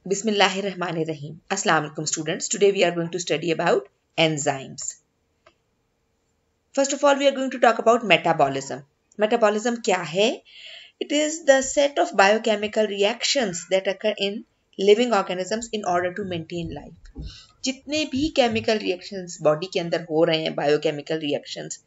Bismillahirrahmanirrahim. Assalamu alaikum students. Today we are going to study about enzymes. First of all, we are going to talk about metabolism. Metabolism क्या है? It is the set of biochemical reactions that occur in living organisms in order to maintain life. जितने भी chemical reactions body के अंदर हो रहे हैं, biochemical reactions,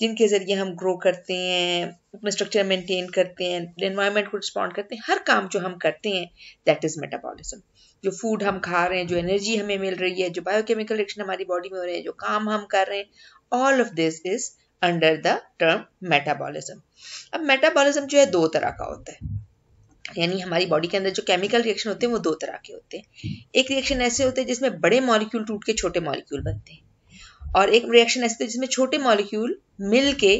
जिनके जरिए हम ग्रो करते हैं, अपना स्ट्रक्चर मेंटेन करते हैं, एनवायरनमेंट को रिस्पॉन्ड करते हैं, हर काम जो हम करते हैं दैट इज मेटाबॉलिज्म. जो फूड हम खा रहे हैं, जो एनर्जी हमें मिल रही है, जो बायोकेमिकल रिएक्शन हमारी बॉडी में हो रहे हैं, जो काम हम कर रहे हैं, all of this is under the term metabolism. अब मेटाबॉलिज्म जो है दो तरह का होता है, यानी हमारी बॉडी के अंदर जो केमिकल रिएक्शन होते हैं वो दो तरह के होते हैं. एक रिएक्शन ऐसे होते हैं जिसमें बड़े मॉलिक्यूल टूट के छोटे मॉलिक्यूल बनते हैं, और एक रिएक्शन ऐसे होते हैं जिसमें छोटे मॉलिक्यूल मिल के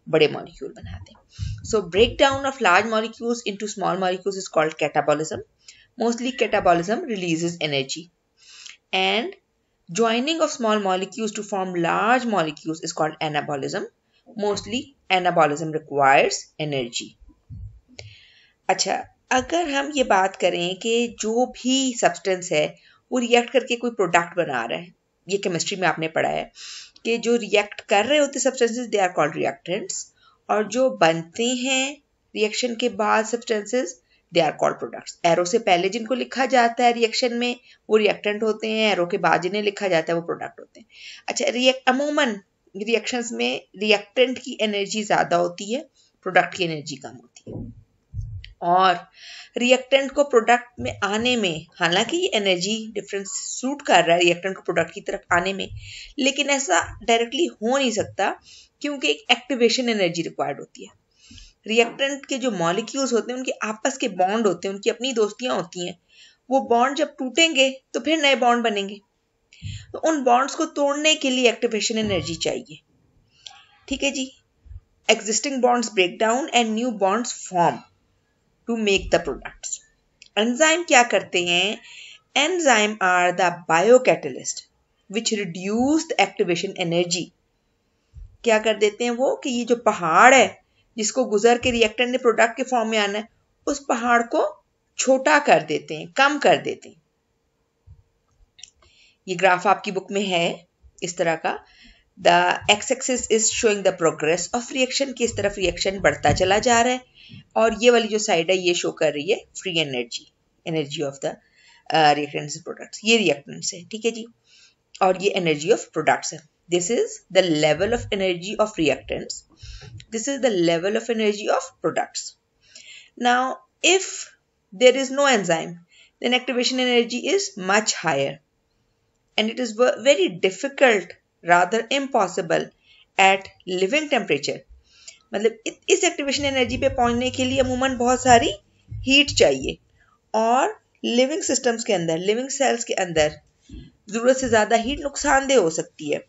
बड़े मॉलिक्यूल बनाते हैं. So break down of large molecules into small molecules is called catabolism. Mostly catabolism releases energy, and joining of small molecules to form large molecules is called anabolism. Mostly anabolism requires energy. अच्छा, अगर हम ये बात करें कि जो भी substance है वो रिएक्ट करके कोई प्रोडक्ट बना रहा है, ये केमिस्ट्री में आपने पढ़ा है कि जो रिएक्ट कर रहे होते substances they are called reactants, और जो बनते हैं रिएक्शन के बाद substances they are called products. Arrow से पहले जिनको लिखा जाता है रिएक्शन में वो रिएक्टेंट होते हैं, एरो के बाद जिन्हें लिखा जाता है वो प्रोडक्ट होते हैं. अच्छा, अमूमन रिएक्शंस में रिएक्टेंट की एनर्जी ज़्यादा होती है, प्रोडक्ट की एनर्जी कम होती है. और रिएक्टेंट को प्रोडक्ट में आने में, हालांकि ये एनर्जी डिफरेंस सूट कर रहा है रिएक्टेंट को प्रोडक्ट की तरफ आने में, लेकिन ऐसा डायरेक्टली हो नहीं सकता क्योंकि एक एक्टिवेशन एनर्जी रिक्वायर्ड होती है. रिएक्टेंट के जो मॉलिक्यूल्स होते हैं उनके आपस के बॉन्ड होते हैं, उनकी अपनी दोस्तियां होती हैं. वो बॉन्ड जब टूटेंगे तो फिर नए बॉन्ड बनेंगे, तो उन बॉन्ड्स को तोड़ने के लिए एक्टिवेशन एनर्जी चाहिए. ठीक है जी. Existing bonds break down and new bonds form to make the products. Enzyme क्या करते हैं? Enzyme are the biocatalyst which reduce the activation energy. क्या कर देते हैं वो कि ये जो पहाड़ है जिसको गुजर के रिएक्टेंट ने प्रोडक्ट के फॉर्म में आना है, उस पहाड़ को छोटा कर देते हैं, कम कर देते हैं. ये ग्राफ आपकी बुक में है इस तरह का. The x axis is showing the progress of reaction, कि इस तरफ रिएक्शन बढ़ता चला जा रहा है, और ये वाली जो साइड है ये शो कर रही है free energy, energy of the reactants products. ये रिएक्टेंट्स है, ठीक है जी, और ये एनर्जी ऑफ प्रोडक्ट्स है. This is the level of energy of reactants. This is the level of energy of products. Now, if there is no enzyme, then activation energy is much higher. And it is very difficult, rather impossible, at living temperature. मतलब इस activation energy पे पहुंचने के लिए अमूमन बहुत सारी heat चाहिए, और लिविंग सिस्टम्स के अंदर, लिविंग सेल्स के अंदर ज़रूरत से ज़्यादा हीट नुकसानदेह हो सकती है.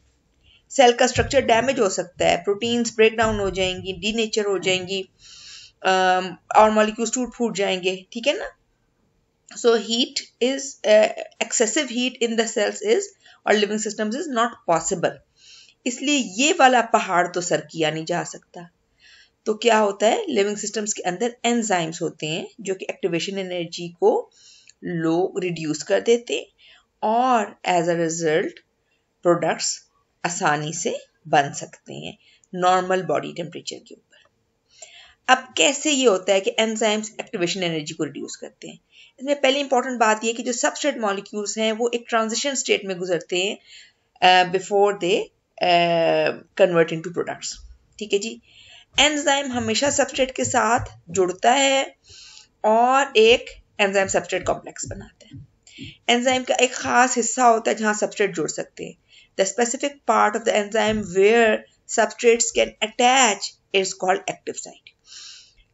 सेल का स्ट्रक्चर डैमेज हो सकता है, प्रोटीन्स ब्रेक डाउन हो जाएंगी, डीनेचर हो जाएंगी, और मॉलिक्यूल्स टूट फूट जाएंगे. ठीक है ना. So heat is excessive heat in the cells is और living systems is not possible. इसलिए ये वाला पहाड़ तो सर किया नहीं जा सकता. तो क्या होता है, लिविंग सिस्टम्स के अंदर एंजाइम्स होते हैं जो कि एक्टिवेशन एनर्जी को लो रिड्यूस कर देते हैं, और एज अ रिजल्ट प्रोडक्ट्स आसानी से बन सकते हैं नॉर्मल बॉडी टेम्परेचर के ऊपर. अब कैसे ये होता है कि एंजाइम्स एक्टिवेशन एनर्जी को रिड्यूस करते हैं? इसमें पहली इंपॉर्टेंट बात ये कि जो सबस्ट्रेट मॉलिक्यूल्स हैं वो एक ट्रांजिशन स्टेट में गुजरते हैं before they convert into products. ठीक है जी. एंजाइम हमेशा सबस्ट्रेट के साथ जुड़ता है और एक एंजाइम सबस्ट्रेट कॉम्प्लेक्स बनाता है. एंजाइम का एक खास हिस्सा होता है जहां सबस्ट्रेट जुड़ सकते हैं. The specific part of the enzyme where substrates can attach is called active site.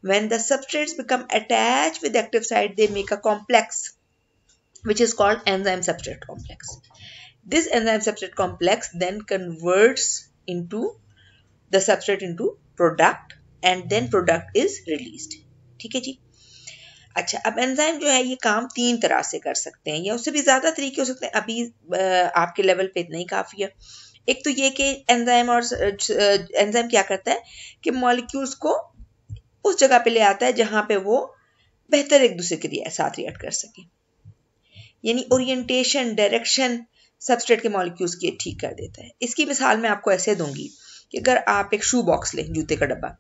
When the substrates become attached with the active site, they make a complex which is called enzyme substrate complex. This enzyme substrate complex then converts into the substrate into product, and then product is released. ठीक है जी. अच्छा, अब enzyme जो है ये काम तीन तरह से कर सकते हैं, या उससे भी ज़्यादा तरीके हो सकते हैं. अभी आपके लेवल पे इतना ही काफ़ी है. एक तो ये कि एंजाइम क्या करता है कि मॉलिक्यूल्स को उस जगह पे ले आता है जहाँ पे वो बेहतर एक दूसरे के साथ रिएक्ट कर सके. यानी ओरिएंटेशन, डायरेक्शन सबस्ट्रेट के मॉलिक्यूल्स की ठीक कर देता है। इसकी मिसाल मैं आपको ऐसे दूंगी कि अगर आप एक शू बॉक्स लें, जूते का डब्बा,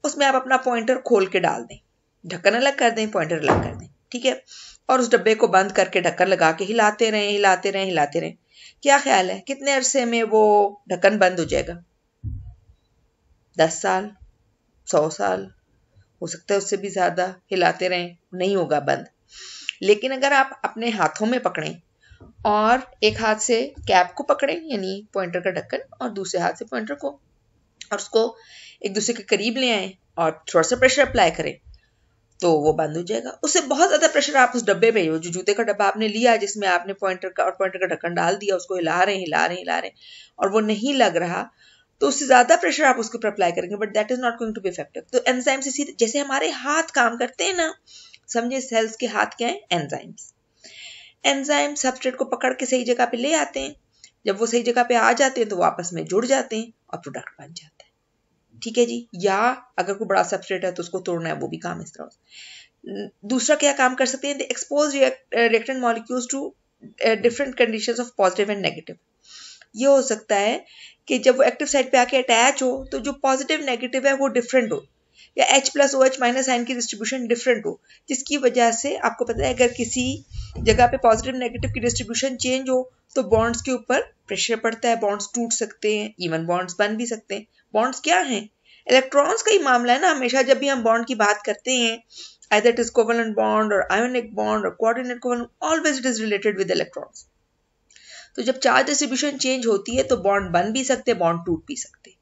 उसमें आप अपना पॉइंटर खोल के डाल दें, ढक्कन अलग कर दें, पॉइंटर अलग कर दें, ठीक है, और उस डब्बे को बंद करके ढक्कन लगा के हिलाते रहें हिलाते रहें हिलाते रहें, क्या ख्याल है कितने अरसे में वो ढक्कन बंद हो जाएगा? 10 साल, 100 साल, हो सकता है उससे भी ज्यादा। हिलाते रहें, नहीं होगा बंद। लेकिन अगर आप अपने हाथों में पकड़ें और एक हाथ से कैप को पकड़ें यानी पॉइंटर का ढक्कन, और दूसरे हाथ से पॉइंटर को, और उसको एक दूसरे के करीब ले आए और थोड़ा सा प्रेशर अप्लाई करें, तो वो बंद हो जाएगा। उससे बहुत ज्यादा प्रेशर आप उस डब्बे में, जो जूते का डब्बा आपने लिया जिसमें आपने पॉइंटर का और पॉइंटर का ढक्कन डाल दिया, उसको हिला रहे हिला रहे हिला रहे और वो नहीं लग रहा, तो उससे ज्यादा प्रेशर आप उसके ऊपर अप्लाई करेंगे, but that is not going to be effective. तो एंजाइम से जैसे हमारे हाथ काम करते हैं ना, समझे सेल्स के हाथ क्या है? एंजाइम्स। एंजाइम सबस्ट्रेट को पकड़ के सही जगह पे ले आते हैं, जब वो सही जगह पे आ जाते हैं तो वो आपस में जुड़ जाते हैं और प्रोडक्ट बन जाता है, ठीक है जी। या अगर कोई बड़ा सबस्ट्रेट है तो उसको तोड़ना है, वो भी काम इस तरह। दूसरा क्या काम कर सकते हैं? Expose reactant molecules to different conditions of positive and negative. ये हो सकता है कि जब वो एक्टिव साइड पे आके अटैच हो तो जो पॉजिटिव नेगेटिव है वो डिफरेंट हो, या H plus OH minus ion की डिस्ट्रीब्यूशन डिफरेंट हो, जिसकी वजह से आपको पता है अगर किसी जगह पे पॉजिटिव नेगेटिव की डिस्ट्रीब्यूशन चेंज हो तो बॉन्ड्स के ऊपर प्रेशर पड़ता है, बॉन्ड्स टूट सकते हैं, इवन बॉन्ड्स बन भी सकते हैं। बॉन्ड्स क्या हैं? इलेक्ट्रॉन्स का ही मामला है ना। हमेशा जब भी हम बॉन्ड की बात करते हैं, either it is covalent bond or ionic bond or coordinate covalent, always it is related with electrons. तो जब चार्ज डिस्ट्रीब्यूशन चेंज होती है तो बॉन्ड बन भी सकते, बॉन्ड टूट भी सकते,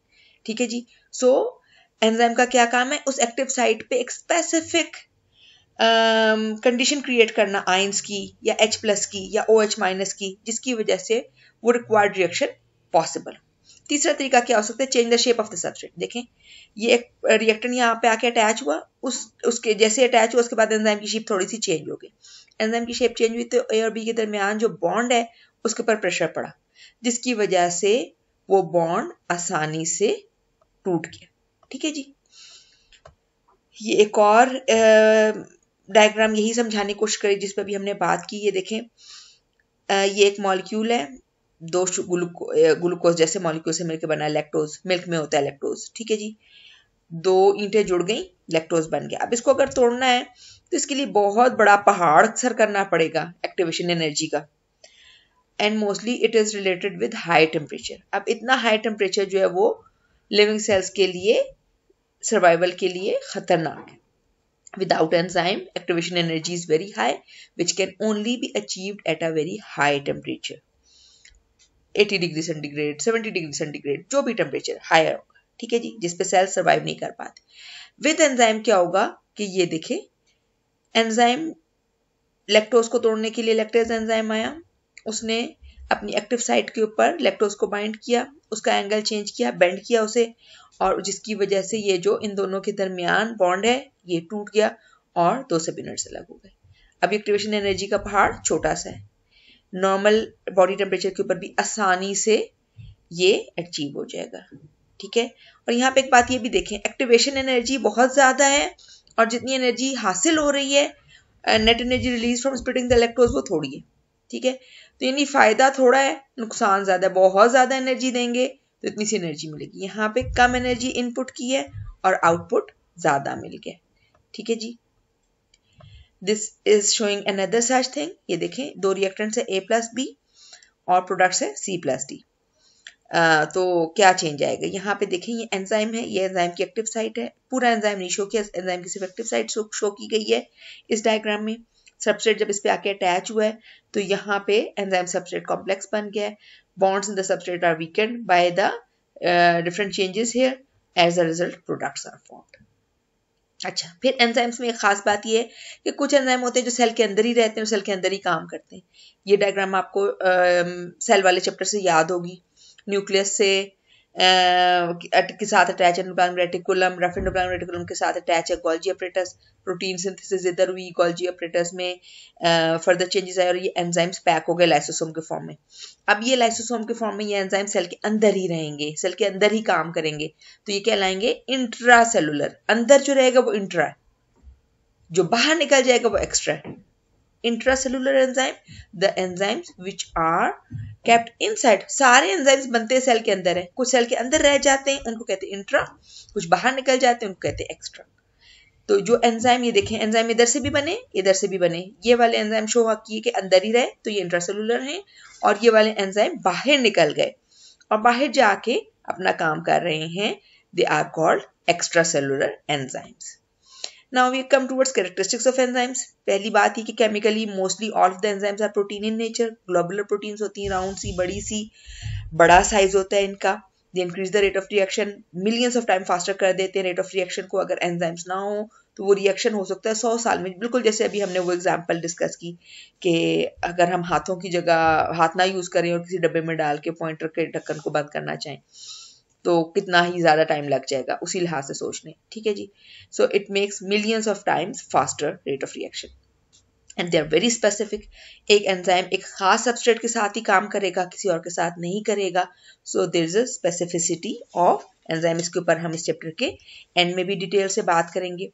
ठीक है जी। सो एंजाइम का क्या काम है? उस एक्टिव साइट पे एक स्पेसिफिक कंडीशन क्रिएट करना आयंस की या H प्लस की या OH माइनस की, जिसकी वजह से वो रिक्वायर्ड रिएक्शन पॉसिबल। तीसरा तरीका क्या हो सकता है? Change the shape of the substrate. देखें ये एक रिएक्टेंट यहाँ पे आके अटैच हुआ, उसके जैसे अटैच हुआ उसके बाद एंजाइम की शेप थोड़ी सी चेंज हो गई। एंजाइम की शेप चेंज हुई तो A और B के दरमियान जो बॉन्ड है उसके ऊपर प्रेशर पड़ा, जिसकी वजह से वो बॉन्ड आसानी से टूट गया, ठीक है जी। ये एक और डायग्राम यही समझाने की कोशिश करी जिस पर भी हमने बात की। ये देखें ये एक मॉलिक्यूल है, दो ग्लूकोज जैसे मॉलिक्यूल से मिलकर बना है, लैक्टोज, मिल्क में होता है लैक्टोज, ठीक है जी। दो ईंटें जुड़ गई, लैक्टोज बन गया। अब इसको अगर तोड़ना है तो इसके लिए बहुत बड़ा पहाड़ सर करना पड़ेगा एक्टिवेशन एनर्जी का, and mostly it is related with high temperature. अब इतना हाई टेम्परेचर जो है वो लिविंग सेल्स के लिए सर्वाइवल के लिए खतरनाक है। Without enzyme, activation energy is very high, which can only be achieved at a very high temperature. 80 degree centigrade, 70 degree centigrade, जो भी टेम्परेचर हायर होगा, ठीक है जी, जिसपे सेल सर्वाइव नहीं कर पाते। विद एंजाइम क्या होगा कि ये देखें, एंजाइम लैक्टोज को तोड़ने के लिए लैक्टेज एंजाइम आया, उसने अपनी एक्टिव साइट के ऊपर लैक्टोज को बाइंड किया, उसका एंगल चेंज किया, बेंड किया उसे, और जिसकी वजह से ये जो इन दोनों के दरमियान बॉन्ड है ये टूट गया और दो सब यूनिट्स अलग हो गए। अब एक्टिवेशन एनर्जी का पहाड़ छोटा सा है, नॉर्मल बॉडी टेम्परेचर के ऊपर भी आसानी से ये अचीव हो जाएगा, ठीक है। और यहाँ पे एक बात ये भी देखें, एक्टिवेशन एनर्जी बहुत ज्यादा है और जितनी एनर्जी हासिल हो रही है, net energy release from splitting the electrons, वो थोड़ी है, ठीक है। तो यानी फायदा थोड़ा है, नुकसान ज्यादा है। बहुत ज्यादा एनर्जी देंगे तो इतनी सी एनर्जी मिलेगी, यहाँ पे कम एनर्जी इनपुट की है और आउटपुट ज्यादा मिल गया, ठीक है जी। This is showing another such thing. ये देखें दो रिएक्टेंट्स है A प्लस B और प्रोडक्ट्स है C प्लस D। तो क्या चेंज आएगा? यहाँ पे देखें ये एंजाइम है, ये एंजाइम की एक्टिव साइट है, पूरा एंजाइम नहीं शो किया, एंजाइम की सिर्फ एक्टिव साइट शो की गई है इस डायग्राम में। सबस्ट्रेट जब इस पे आके अटैच हुआ है तो यहाँ पे एंजाइम सबस्ट्रेट कॉम्प्लेक्स बन गया है, bonds in the substrate are weakened by the different changes here, as a result products are formed. अच्छा, फिर एंजाइम्स में एक खास बात ये है कि कुछ एंजाइम होते हैं जो सेल के अंदर ही रहते हैं, सेल के अंदर ही काम करते हैं। ये डायग्राम आपको सेल वाले चैप्टर से याद होगी। न्यूक्लियस से के साथ अटैच है endoplasmic reticulum, rough endoplasmic reticulum के साथ अटैच है गोल्जी अपरेटस, प्रोटीन सिंथेसिस इधर हुई गोल्जी अपरेटस में, फर्दर चेंजेस आए और ये एंजाइम्स पैक हो गए लाइसोसोम के फॉर्म में। अब ये लाइसोसोम के फॉर्म में ये एंजाइम सेल के अंदर ही रहेंगे, सेल के अंदर ही काम करेंगे, तो ये कहलाएंगे इंट्रा सेलुलर। अंदर जो रहेगा वो इंट्रा है, जो बाहर निकल जाएगा वो एक्स्ट्रा है। Intracellular enzyme, the enzymes which are kept inside. सारे एंजाइम्स बनते हैं सेल के अंदर है, कुछ सेल के अंदर रह जाते हैं उनको कहते हैं इंट्रा, कुछ बाहर निकल जाते हैं उनको कहते हैं एक्स्ट्रा। तो जो एंजाइम, ये देखें एंजाइम इधर से भी बने इधर से भी बने, ये वाले एंजाइम शो किए कि अंदर ही रहे तो ये इंट्रासेलुलर हैं, और ये वाले एंजाइम बाहर निकल गए और बाहर जाके अपना काम कर रहे हैं, they are called extracellular enzymes. Now we come towards characteristics of enzymes. पहली बात ही कि chemically mostly all of the enzymes are protein in nature. Globular proteins होती हैं, राउंड सी, बड़ी सी, बड़ा साइज होता है इनका। They increase the rate of reaction, millions of time faster कर देते हैं rate of reaction को। अगर enzymes ना हो तो वो रिएक्शन हो सकता है 100 साल में, बिल्कुल जैसे अभी हमने वो एग्जांपल डिस्कस की कि अगर हम हाथों की जगह हाथ ना यूज करें और किसी डब्बे में डाल के पॉइंटर के ढक्कन को बंद करना चाहें तो कितना ही ज्यादा टाइम लग जाएगा, उसी लिहाज से सोचने, ठीक है जी। So it makes millions of times faster rate of reaction and they are very specific. एक एंजाइम एक खास सबस्ट्रेट के साथ ही काम करेगा, किसी और के साथ नहीं करेगा। So there is a specificity of enzyme. इसके ऊपर हम इस चैप्टर के एंड में भी डिटेल से बात करेंगे।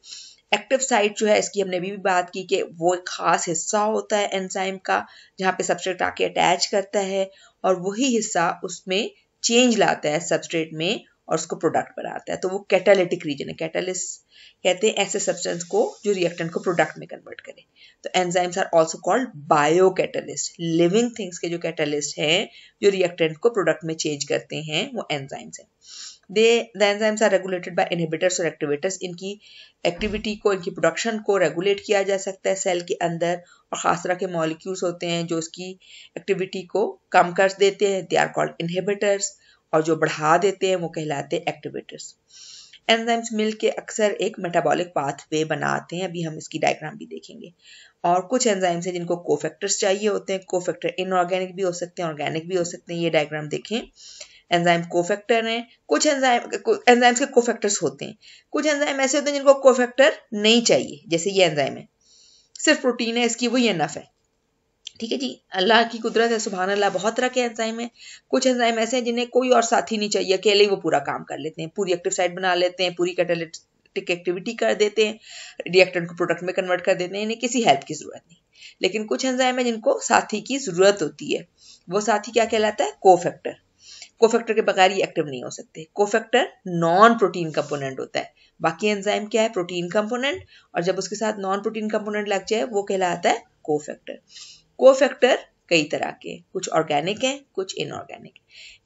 एक्टिव साइट जो है इसकी हमने अभी भी बात की कि वो एक खास हिस्सा होता है एंजाइम का जहाँ पे सबस्ट्रेट आके अटैच करता है और वही हिस्सा उसमें चेंज लाता है सबस्ट्रेट में और उसको प्रोडक्ट बनाता है, तो वो कैटालिटिक रीजन है। कैटालिस्ट कहते हैं ऐसे सब्सटेंस को जो रिएक्टेंट को प्रोडक्ट में कन्वर्ट करे। तो enzymes are also called biocatalyst. Living things के जो कैटालिस्ट हैं जो रिएक्टेंट को प्रोडक्ट में चेंज करते हैं वो एंजाइम्स हैं। The enzymes are regulated by inhibitors और activators। इनकी एक्टिविटी को, इनकी प्रोडक्शन को रेगुलेट किया जा सकता है सेल के अंदर, और खास तरह के मॉलिक्यूल्स होते हैं जो इसकी एक्टिविटी को कम कर देते हैं, दे आर कॉल्ड इनहिबिटर्स, और जो बढ़ा देते हैं वो कहलाते हैं एक्टिवेटर्स। एंजाइम्स मिलके अक्सर एक मेटाबॉलिक पाथवे बनाते हैं, अभी हम इसकी डायग्राम भी देखेंगे। और कुछ एंजाइम्स हैं जिनको कोफैक्टर्स चाहिए होते हैं। कोफैक्टर इनऑर्गेनिक भी हो सकते हैं, ऑर्गेनिक भी हो सकते हैं। ये डायग्राम देखें, एंजाइम कोफैक्टर हैं। कुछ एंजाइम्स के कोफैक्टर्स होते हैं, कुछ एंजाइम ऐसे होते हैं जिनको कोफैक्टर नहीं चाहिए, जैसे ये एंजाइम है, सिर्फ प्रोटीन है इसकी, वही एनफ है, ठीक है जी। अल्लाह की कुदरत है, सुभान अल्लाह। बहुत तरह के एंजाइम हैं। कुछ एंजाइम ऐसे हैं जिन्हें कोई और साथी नहीं चाहिए, अकेले ही वो पूरा काम कर लेते हैं, पूरी एक्टिव साइट बना लेते हैं, पूरी कैटालिटिक एक्टिविटी कर देते हैं, रिएक्टेंट को प्रोडक्ट में कन्वर्ट कर देते हैं, इन्हें किसी हेल्प की जरूरत नहीं। लेकिन कुछ एंजाइम है जिनको साथी की जरूरत होती है, वो साथी क्या कहलाता है? कोफैक्टर। कोफैक्टर के बगैर ये एक्टिव नहीं हो सकते। कोफैक्टर नॉन प्रोटीन कंपोनेंट होता है, बाकी एंजाइम क्या है? प्रोटीन कंपोनेंट, और जब उसके साथ नॉन प्रोटीन कंपोनेंट लग जाए वो कहलाता है कोफैक्टर। कोफैक्टर कई तरह के, कुछ ऑर्गेनिक हैं, कुछ inorganic.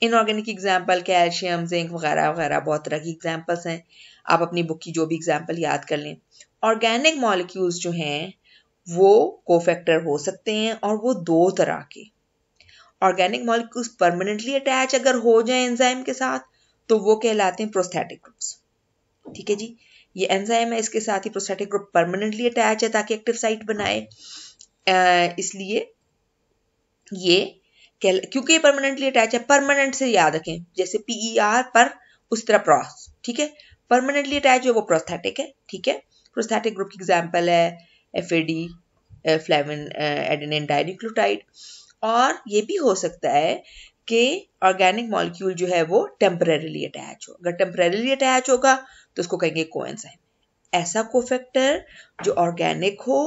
Inorganic example calcium, zinc वगैरह वगैरह बहुत तरह की एग्जांपल्स हैं, आप अपनी बुक की जो भी एग्जांपल याद कर लें। ऑर्गेनिक मॉलिक्यूल्स जो हैं वो कोफैक्टर हो सकते हैं, और वो दो तरह के। ऑर्गेनिक मॉलिक्यूल्स परमानेंटली अटैच अगर हो जाए एंजाइम के साथ तो वो कहलाते हैं प्रोस्थेटिक ग्रुप्स, ठीक है जी। ये एंजाइम है, इसके साथ ही प्रोस्थेटिक ग्रुप परमानेंटली अटैच है ताकि एक्टिव साइट बनाए, इसलिए ये क्योंकि ये परमानेंटली अटैच है, परमानेंट से याद रखें, जैसे PER पर उस तरह प्रोस, ठीक है। परमानेंटली अटैच है वो प्रोस्थेटिक है, ठीक है। प्रोस्थेटिक ग्रुप की एग्जांपल है FAD, फ्लेविन एडेनिन डाइन्यूक्लियोटाइड। और ये भी हो सकता है कि ऑर्गेनिक मॉलिक्यूल जो है वो टेम्परेरीली अटैच हो। अगर टेम्परेरीली अटैच होगा तो उसको कहेंगे कोएंजाइम। ऐसा कोफैक्टर जो ऑर्गेनिक हो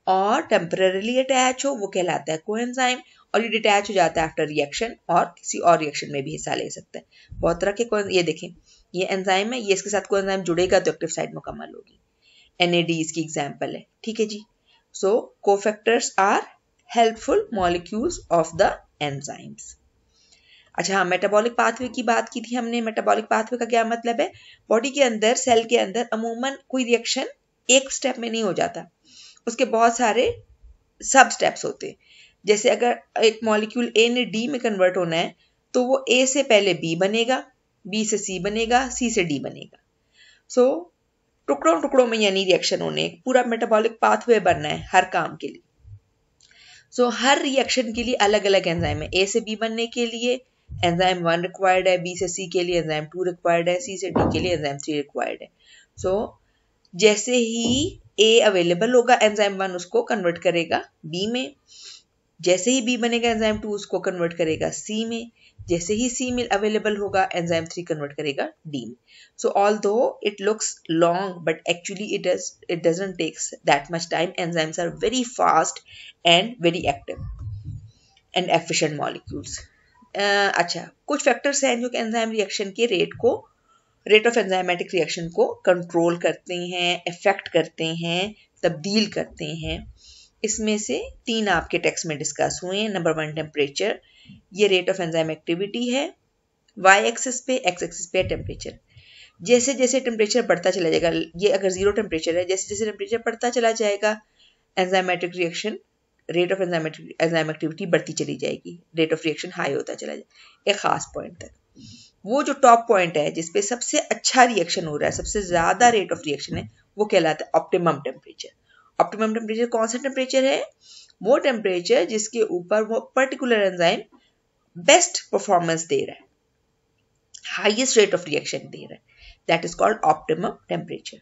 और टेम्परेरीली अटैच हो वो कहलाता है कोएंजाइम, और ये डिटैच हो जाता है आफ्टर रिएक्शन और किसी और रिएक्शन में भी हिस्सा ले सकता है। बहुत तरह के ये देखें, ये एंजाइम है, ये इसके साथ कोएंजाइम जुड़ेगा तो एक्टिव साइट मुकम्मल होगी। NAD इसकी एग्जाम्पल है, ठीक है जी। So cofactors are helpful molecules of the enzymes। अच्छा हाँ, मेटाबॉलिक पाथवे की बात की थी हमने। मेटाबॉलिक पाथवे का क्या मतलब है? बॉडी के अंदर, सेल के अंदर अमूमन कोई रिएक्शन एक स्टेप में नहीं हो जाता, उसके बहुत सारे सब स्टेप्स होते हैं। जैसे अगर एक मॉलिक्यूल A ने D में कन्वर्ट होना है तो वो A से पहले B बनेगा, B से C बनेगा, C से D बनेगा। सो टुकड़ों टुकड़ों में यानी रिएक्शन होने, पूरा मेटाबॉलिक पाथवे बनना है हर काम के लिए। सो हर रिएक्शन के लिए अलग अलग एंजाइम है। A से B बनने के लिए एंजाइम 1 रिक्वायर्ड है, B से C के लिए एंजाइम 2 रिक्वायर्ड है, C से D के लिए एंजाइम 3 रिक्वायर्ड है। सो जैसे ही A अवेलेबल होगा एंजाइम 1 उसको कन्वर्ट करेगा B में, जैसे ही B बनेगा एंजाइम 2 उसको कन्वर्ट करेगा C में, जैसे ही C में अवेलेबल होगा एंजाइम 3 कन्वर्ट करेगा D में. So although it looks long, but actually it doesn't take that much time. Enzymes are very fast and very active and efficient molecules. अच्छा, कुछ फैक्टर्स हैं जो कि एंजाइम रिएक्शन के रेट ऑफ एंजाइमेटिक रिएक्शन को control करते हैं, effect करते हैं, तब्दील करते हैं. इसमें से 3 आपके टेक्स्ट में डिस्कस हुए हैं. नंबर 1 टेम्परेचर, ये रेट ऑफ एंजाइम एक्टिविटी है. वाई एक्सिस पे, एक्स एक्सिस पे टेम्परेचर. जैसे जैसे टेम्परेचर बढ़ता चला जाएगा, ये अगर 0 टेम्परेचर है, जैसे जैसे टेम्परेचर बढ़ता चला जाएगा enzymatic reaction, rate of enzyme activity बढ़ती चली जाएगी, रेट ऑफ रिएक्शन हाई होता चला जाएगा एक खास पॉइंट तक. वो जो टॉप पॉइंट है जिसपे सबसे अच्छा रिएक्शन हो रहा है, सबसे ज्यादा रेट ऑफ रिएक्शन है, वो कहलाता है ऑप्टिमम टेम्परेचर. ऑप्टिमम टेम्परेचर कौन सा टेम्परेचर है? वो टेम्परेचर जिसके ऊपर वो पर्टिकुलर एंजाइम बेस्ट परफॉर्मेंस दे रहा है, हाईएस्ट रेट ऑफ रिएक्शन दे रहा है, that is called optimum temperature.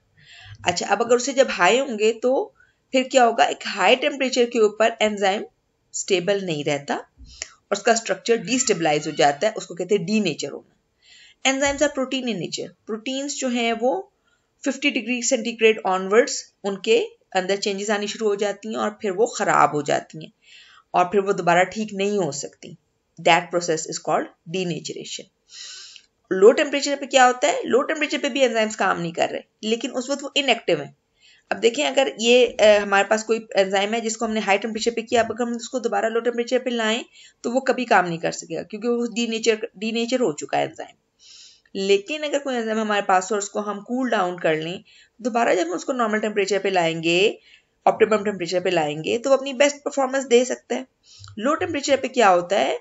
अच्छा, अब अगर उसे जब हाई होंगे तो फिर क्या होगा? एक हाई टेम्परेचर के ऊपर एंजाइम स्टेबल नहीं रहता और उसका स्ट्रक्चर डिस्टेबलाइज हो जाता है, उसको कहते हैं डीनेचर होना. Enzymes are protein in nature. Proteins जो हैं वो 50 डिग्री सेंटीग्रेड ऑनवर्ड्स उनके अंदर चेंजेस आनी शुरू हो जाती हैं और फिर वो खराब हो जाती हैं और फिर वो दोबारा ठीक नहीं हो सकती. That process is called denaturation. Low temperature पे क्या होता है? लो टेम्परेचर पे भी एंजाइम्स काम नहीं कर रहे, लेकिन उस वक्त वो इनएक्टिव है. अब देखें, अगर ये हमारे पास कोई एंजाइम है जिसको हमने हाई टेम्परेचर पे किया, अब हम उसको दोबारा लो टेम्परेचर पे लाएं तो वो कभी काम नहीं कर सकेगा, क्योंकि वो डीनेचर हो चुका है एंजाइम. लेकिन अगर कोई एंजाइम हमारे पास हो और उसको हम कूल डाउन कर लें, दोबारा जब हम उसको नॉर्मल टेम्परेचर पे लाएंगे, ऑप्टिमम टेम्परेचर पे लाएंगे, तो वो अपनी बेस्ट परफॉर्मेंस दे सकता है. लो टेम्परेचर पे क्या होता है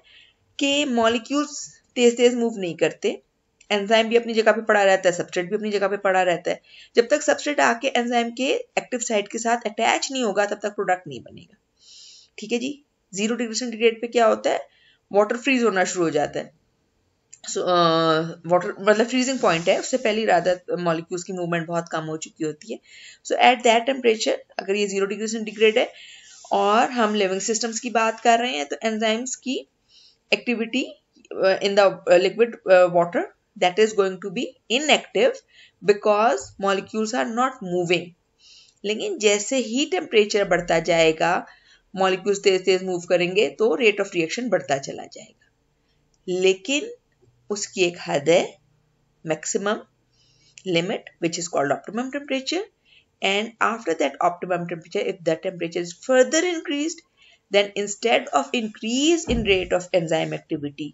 कि मॉलिक्यूल्स तेज तेज मूव नहीं करते, एंजाइम भी अपनी जगह पे पड़ा रहता है, सबस्ट्रेट भी अपनी जगह पे पड़ा रहता है. जब तक सबस्ट्रेट आके एंजाइम के एक्टिव साइट के साथ अटैच नहीं होगा तब तक प्रोडक्ट नहीं बनेगा. ठीक है जी. 0 डिग्री सेंटीग्रेड पे क्या होता है? वाटर फ्रीज होना शुरू हो जाता है. वाटर मतलब फ्रीजिंग पॉइंट है, उससे पहले रादर मॉलिक्यूल्स की मूवमेंट बहुत कम हो चुकी होती है. सो एट दैट टेम्परेचर, अगर ये 0 डिग्री सेंटीग्रेड है और हम लिविंग सिस्टम्स की बात कर रहे हैं, तो एंजाइम्स की activity in the liquid water that is going to be inactive because molecules are not moving. लेकिन जैसे ही टेम्परेचर बढ़ता जाएगा, मॉलिक्यूल्स तेज तेज मूव करेंगे तो रेट ऑफ रिएक्शन बढ़ता चला जाएगा. लेकिन उसकी एक हद है, maximum limit, which is called optimum temperature. And after that optimum temperature, if the temperature is further increased, then instead of increase in rate of enzyme activity,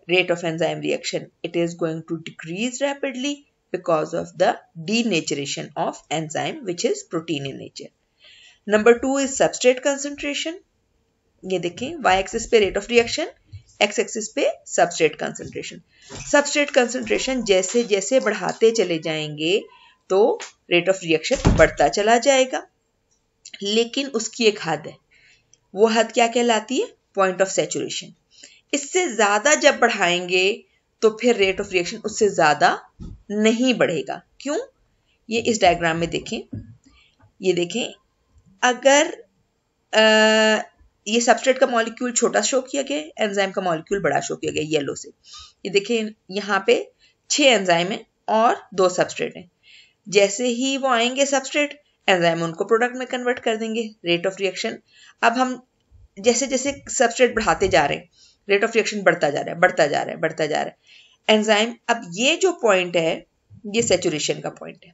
rate of enzyme reaction, it is going to decrease rapidly because of the denaturation of enzyme, which is protein in nature. Number 2 is substrate concentration. ये देखें, y axis पे rate of reaction, x axis पे substrate concentration. Substrate concentration जैसे जैसे बढ़ाते चले जाएंगे तो rate of reaction बढ़ता चला जाएगा, लेकिन उसकी एक हद है. वो हद क्या कहलाती है? Point of saturation. इससे ज्यादा जब बढ़ाएंगे तो फिर रेट ऑफ रिएक्शन उससे ज्यादा नहीं बढ़ेगा. क्यों? ये इस डायग्राम में देखें. ये देखें, अगर ये सबस्ट्रेट का मॉलिक्यूल छोटा शो किया गया, एंजाइम का मॉलिक्यूल बड़ा शो किया गया येलो से. ये देखें, यहाँ पे 6 एंजाइम है और 2 सबस्ट्रेट हैं. जैसे ही वो आएंगे सबस्ट्रेट, एंजाइम उनको प्रोडक्ट में कन्वर्ट कर देंगे. रेट ऑफ रिएक्शन, अब हम जैसे जैसे सबस्ट्रेट बढ़ाते जा रहे हैं, रेट ऑफ रिएक्शन बढ़ता जा रहा है, बढ़ता जा रहा है, बढ़ता जा रहा है. एंजाइम, अब ये जो पॉइंट है, ये सैचुरेशन का पॉइंट है.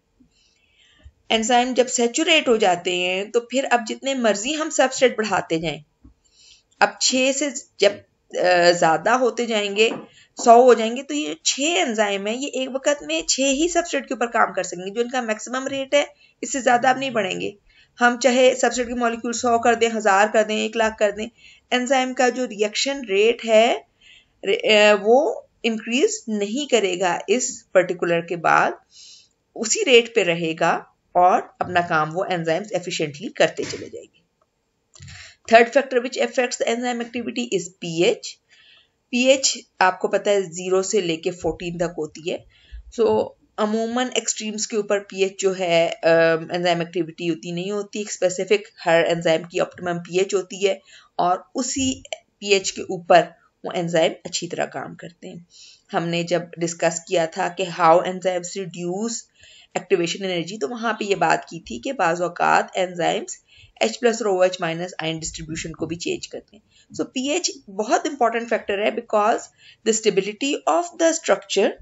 एंजाइम जब सैचुरेट हो जाते हैं तो फिर अब जितने मर्जी हम सबस्ट्रेट बढ़ाते जाएं, अब 6 से जब ज्यादा होते जाएंगे, 100 हो जाएंगे, तो ये 6 एंजाइम है, ये एक वक्त में 6 ही सबस्ट्रेट के ऊपर काम कर सकेंगे, जो इनका मैक्सिमम रेट है. इससे ज्यादा अब नहीं बढ़ेंगे. हम चाहे सबस्ट्रेट के मॉलिक्यूल 100 कर दें, 1000 कर दें, 1 लाख कर दें, एंजाइम का जो रिएक्शन रेट है वो इंक्रीज नहीं करेगा. इस पर्टिकुलर के बाद उसी रेट पे रहेगा और अपना काम वो एंजाइम्स एफिशिएंटली करते चले जाएंगे. Third factor which affects the enzyme activity is pH. PH आपको पता है 0 से लेके 14 तक होती है. सो अमूमन एक्सट्रीम्स के ऊपर पीएच जो है एंजाइम एक्टिविटी उतनी नहीं होती. एक स्पेसिफिक हर एंजाइम की ऑप्टिमम पीएच होती है और उसी पीएच के ऊपर वो एंजाइम अच्छी तरह काम करते हैं। हमने जब डिस्कस किया था कि how enzymes reduce activation energy, तो वहाँ पे ये बात की थी कि बाज़ औक़ात एंजाइम्स H प्लस और OH माइनस आयन डिस्ट्रीब्यूशन को भी चेंज करते हैं। सो pH बहुत इंपॉर्टेंट फैक्टर है because the stability of the structure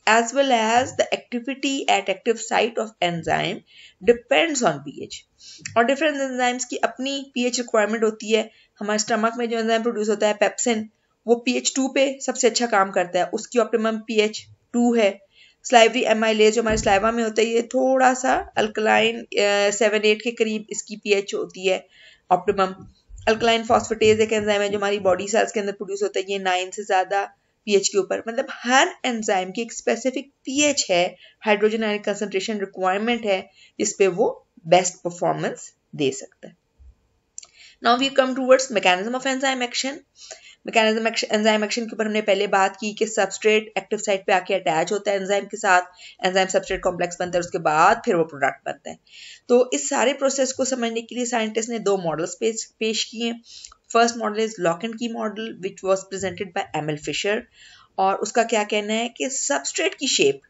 as well as the activity at active site of enzyme depends on pH. और different enzymes की अपनी pH requirement होती है। हमारे स्टमक में जो एंजाइम प्रोड्यूस होता है पेप्सिन, वो pH 2 पे सबसे अच्छा काम करता है, उसकी ऑप्टिमम pH 2 है। स्लाइवरी एमाइलेज जो हमारे स्लाइवा में होता है, ये थोड़ा सा अल्कलाइन 7-8 के करीब इसकी pH होती है ऑप्टिमम। अल्कलाइन फॉस्फेटेज एक एंजाइम है जो हमारी बॉडी सेल्स के अंदर प्रोड्यूस होता है, ये 9 से ज़्यादा pH के ऊपर। मतलब हर एंजाइम की एक स्पेसिफिक pH है, हाइड्रोजन आयन कंसंट्रेशन रिक्वायरमेंट है, जिस पे वो बेस्ट परफॉर्मेंस दे सकता है। Now we come towards mechanism of enzyme action. Mechanism enzyme action के ऊपर हमने पहले बात की कि सबस्ट्रेट एक्टिव साइट पे आके अटैच होता है एंजाइम के साथ, एंजाइम सबस्ट्रेट कॉम्प्लेक्स बनता है, उसके बाद फिर वो प्रोडक्ट बनता है। तो इस सारे प्रोसेस को समझने के लिए साइंटिस्ट ने दो मॉडल्स पेश किए। First model is lock and key model which was presented by Emil Fischer, और उसका क्या कहना है कि सबस्ट्रेट की शेप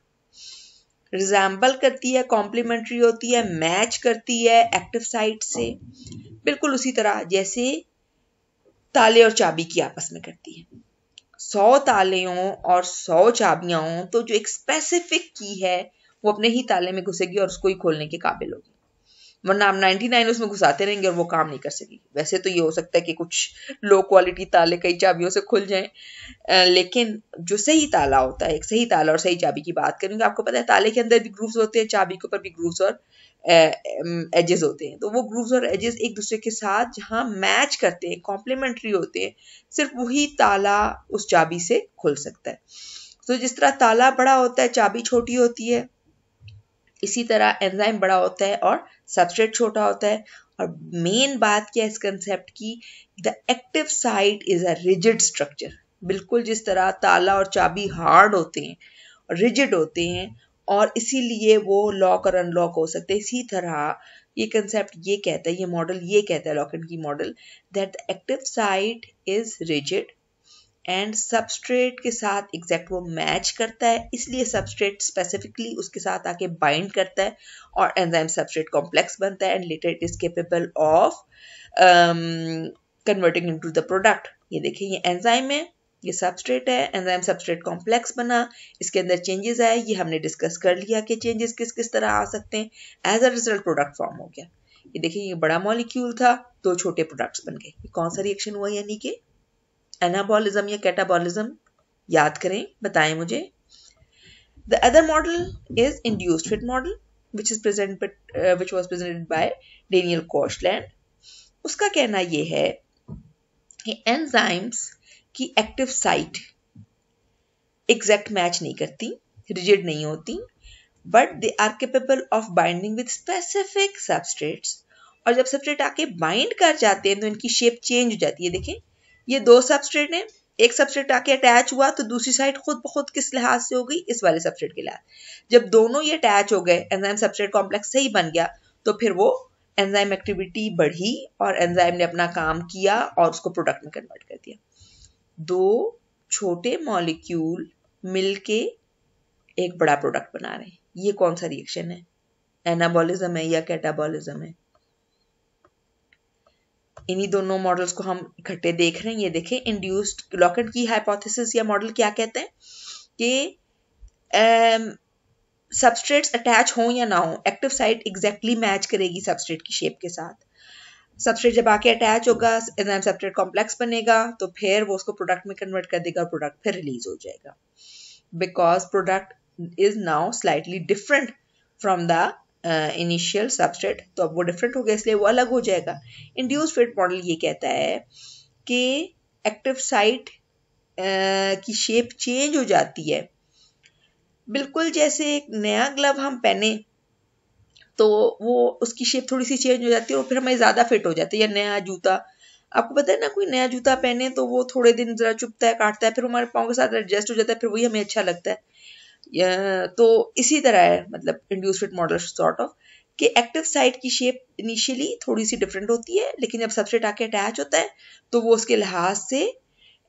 रिजेंबल करती है, कॉम्प्लीमेंट्री होती है, मैच करती है एक्टिव साइट से, बिल्कुल उसी तरह जैसे ताले और चाबी की आपस में करती है। 100 ताले हों और 100 चाबियां हों तो जो एक स्पेसिफिक की है वो अपने ही ताले में घुसेगी और उसको ही खोलने के काबिल होगी, वरना आप 99 उसमें घुसाते रहेंगे और वो काम नहीं कर सकेगी। वैसे तो ये हो सकता है कि कुछ लो क्वालिटी ताले कई चाबियों से खुल जाएं, लेकिन जो सही ताला होता है, एक सही ताला और सही चाबी की बात करेंगे। आपको पता है ताले के अंदर भी ग्रूव्स होते हैं, चाबी के ऊपर भी ग्रूव्स और एजेस होते हैं। तो वो ग्रूव्स और एजेस एक दूसरे के साथ जहाँ मैच करते हैं, कॉम्प्लीमेंट्री होते हैं, सिर्फ वही ताला उस चाबी से खुल सकता है। तो जिस तरह ताला बड़ा होता है, चाबी छोटी होती है, इसी तरह एंजाइम बड़ा होता है और सबस्ट्रेट छोटा होता है। और मेन बात क्या है इस कंसेप्ट की, the active site is a rigid structure. बिल्कुल जिस तरह ताला और चाबी हार्ड होते हैं और रिजिड होते हैं और इसीलिए वो लॉक और अनलॉक हो सकते हैं, इसी तरह ये कंसेप्ट ये कहता है, ये मॉडल ये कहता है, lock and key model, that the active site is rigid and substrate के साथ एग्जैक्ट वो मैच करता है, इसलिए सबस्ट्रेट स्पेसिफिकली उसके साथ आके बाइंड करता है और एंजाइम सबस्ट्रेट कॉम्प्लेक्स बनता है and later it is capable of converting into the product. ये देखिए ये एंजाइम है, ये सबस्ट्रेट है, एंजाइम सबस्ट्रेट कॉम्प्लेक्स बना, इसके अंदर चेंजेस आए, ये हमने डिस्कस कर लिया कि चेंजेस किस किस तरह आ सकते हैं, as a result product form हो गया। ये देखिए ये बड़ा मॉलिक्यूल था, दो छोटे प्रोडक्ट्स बन गए। ये कौन सा रिएक्शन हुआ, यानी कि एनाबॉलिज्म या कैटाबॉलिज्म, याद करें, बताएं मुझे। The other model is induced fit model, which was presented by Daniel Koshland. उसका कहना ये है कि एंजाइम्स की एक्टिव साइट एग्जैक्ट मैच नहीं करती, रिजिड नहीं होती, but they are capable of binding with specific substrates. और जब सबस्ट्रेट आके बाइंड कर जाते हैं तो इनकी शेप चेंज हो जाती है। देखें ये दो सबस्ट्रेट हैं, एक सबस्ट्रेट आके अटैच हुआ तो दूसरी साइड खुद ब खुद किस लिहाज से हो गई, इस वाले सबस्ट्रेट के लिहाज। जब दोनों ये अटैच हो गए, एंजाइम सबस्ट्रेट कॉम्प्लेक्स सही बन गया, तो फिर वो एंजाइम एक्टिविटी बढ़ी और एंजाइम ने अपना काम किया और उसको प्रोडक्ट में कन्वर्ट कर दिया। दो छोटे मॉलिक्यूल मिलके एक बड़ा प्रोडक्ट बना रहे हैं, ये कौन सा रिएक्शन है, एनाबॉलिज्म है या कैटाबॉलिज्म है? इन्हीं दोनों मॉडल्स को हम इकट्ठे देख रहे हैं। ये देखें इंड्यूस्ड लॉक एंड की हाइपोथेसिस या मॉडल क्या कहते हैं कि सबस्ट्रेट्स अटैच हो या ना हो, एक्टिव साइट एग्जैक्टली मैच करेगी सबस्ट्रेट की शेप के साथ। सबस्ट्रेट जब आके अटैच होगा, एंजाइम सबस्ट्रेट कॉम्प्लेक्स बनेगा, तो फिर वो उसको प्रोडक्ट में कन्वर्ट कर देगा, प्रोडक्ट फिर रिलीज हो जाएगा, because product is now slightly different from the initial substrate. तो अब वो डिफरेंट हो गया, इसलिए वो अलग हो जाएगा। इंड्यूस फिट मॉडल ये कहता है कि एक्टिव साइट की शेप चेंज हो जाती है, बिल्कुल जैसे एक नया ग्लव हम पहने तो वो उसकी शेप थोड़ी सी चेंज हो जाती है और फिर हमें ज़्यादा फिट हो जाती है। या नया जूता, आपको पता है ना, कोई नया जूता पहने तो वो थोड़े दिन ज़रा चुभता है, काटता है, फिर हमारे पाँव के साथ एडजस्ट हो जाता है, फिर वही हमें अच्छा लगता है। तो इसी तरह है, मतलब induce fit model sort of, कि एक्टिव साइट की शेप इनिशियली थोड़ी सी डिफरेंट होती है, लेकिन जब सबस्ट्रेट आके अटैच होता है तो वो उसके लिहाज से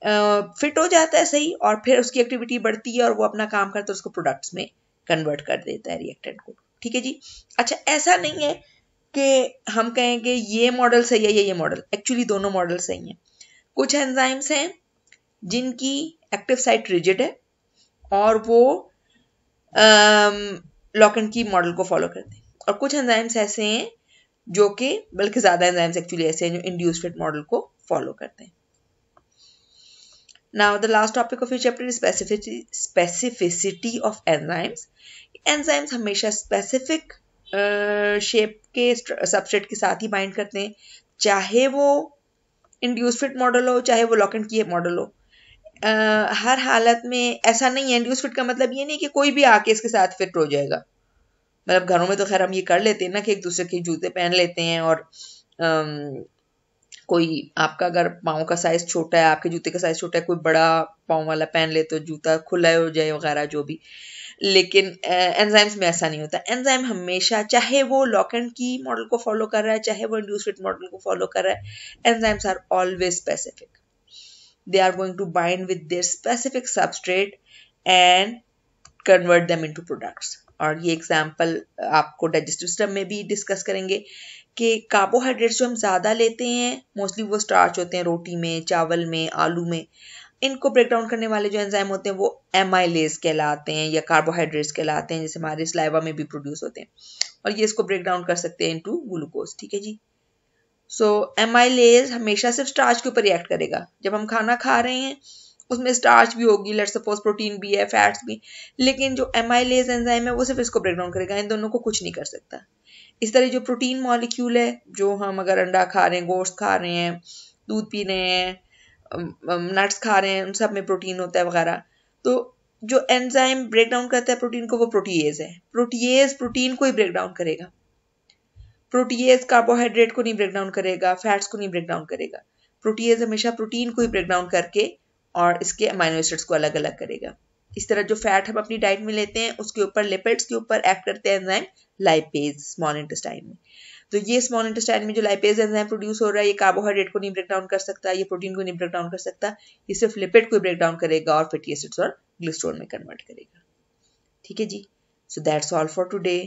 फिट हो जाता है सही, और फिर उसकी एक्टिविटी बढ़ती है और वो अपना काम करता है, उसको प्रोडक्ट्स में कन्वर्ट कर देता है रिएक्टेंट को। ठीक है जी। अच्छा, ऐसा नहीं है कि हम कहेंगे ये मॉडल सही है या ये मॉडल, एक्चुअली दोनों मॉडल सही हैं। कुछ एंजाइम्स हैं जिनकी एक्टिव साइट रिजिड है और वो लॉक एंड की मॉडल को फॉलो करते हैं, और कुछ एंजाइम्स ऐसे हैं जो कि, बल्कि ज्यादा एंजाइम्स एक्चुअली ऐसे हैं जो इंड्यूस्ड फिट मॉडल को फॉलो करते हैं। Now the last topic of your chapter is specificity of enzymes. Enzymes हमेशा specific शेप के सबस्ट्रेट के साथ ही बाइंड करते हैं, चाहे वो इंड्यूस्ड फिट मॉडल हो चाहे वो लॉक एंड की मॉडल हो। हर हालत में ऐसा नहीं है। इंड्यूस्ड फिट का मतलब ये नहीं कि कोई भी आके इसके साथ फिट हो जाएगा। मतलब घरों में तो खैर हम ये कर लेते हैं ना कि एक दूसरे के जूते पहन लेते हैं, और कोई आपका अगर पाँव का साइज छोटा है, आपके जूते का साइज छोटा है, कोई बड़ा पाँव वाला पहन ले तो जूता खुला हो जाए वगैरह जो भी। लेकिन एंजाइम्स में ऐसा नहीं होता। एंजाइम हमेशा, चाहे वो लॉक एंड की मॉडल को फॉलो कर रहा है चाहे वो इंड्यूस्ड फिट मॉडल को फॉलो कर रहा है, enzymes are always specific. They are going to bind with their specific substrate and convert them into products. और ये एग्जांपल आपको डाइजेस्टिव सिस्टम में भी डिस्कस करेंगे कि कार्बोहाइड्रेट्स जो हम ज़्यादा लेते हैं मोस्टली वो स्टार्च होते हैं, रोटी में, चावल में, आलू में। इनको ब्रेक डाउन करने वाले जो एंजाइम होते हैं वो एमाइलेज कहलाते हैं या कार्बोहाइड्रेट्स कहलाते हैं, जैसे हमारे स्लाइवा में भी प्रोड्यूस होते हैं, और ये इसको ब्रेक डाउन कर सकते हैं इनटू ग्लूकोज। ठीक है जी। सो एमाइलेज हमेशा सिर्फ स्टार्च के ऊपर रिएक्ट करेगा। जब हम खाना खा रहे हैं उसमें स्टार्च भी होगी, लेट्स सपोज प्रोटीन भी है, फैट्स भी, लेकिन जो एमाइलेज एंजाइम है वो सिर्फ इसको ब्रेक डाउन करेगा, इन दोनों को कुछ नहीं कर सकता। इस तरह जो प्रोटीन मॉलिक्यूल है, जो हम अगर अंडा खा रहे हैं, गोश्त खा रहे हैं, दूध पी रहे हैं, नट्स खा रहे हैं, उन सब में प्रोटीन होता है वगैरह। तो जो एंजाइम ब्रेक डाउन करता है प्रोटीन को वो प्रोटीएज है। प्रोटीएज प्रोटीन को ही ब्रेक डाउन करेगा। प्रोटीएज कार्बोहाइड्रेट को नहीं ब्रेक डाउन करेगा, फैट्स को नहीं ब्रेक डाउन करेगा। प्रोटीएज हमेशा प्रोटीन को ही ब्रेक डाउन करके और इसके अमाइनो एसिड्स को अलग अलग करेगा। इस तरह जो फैट हम अपनी डाइट में लेते हैं उसके ऊपर, लिपिड्स के ऊपर एक्ट करते हैं एंजाइम लाइपेज स्मॉल इंटेस्टाइन में। तो ये स्मॉल इंटेस्टाइन में जो लाइपेज एंजाइम प्रोड्यूस हो रहा है, ये कार्बोहाइड्रेट को नहीं ब्रेक डाउन कर सकता, ये प्रोटीन को नहीं ब्रेक डाउन कर सकता, ये सिर्फ लिपिड को ब्रेक डाउन करेगा और फैटी एसिड्स और ग्लिसरॉल में कन्वर्ट करेगा। ठीक है जी। So that's all for today.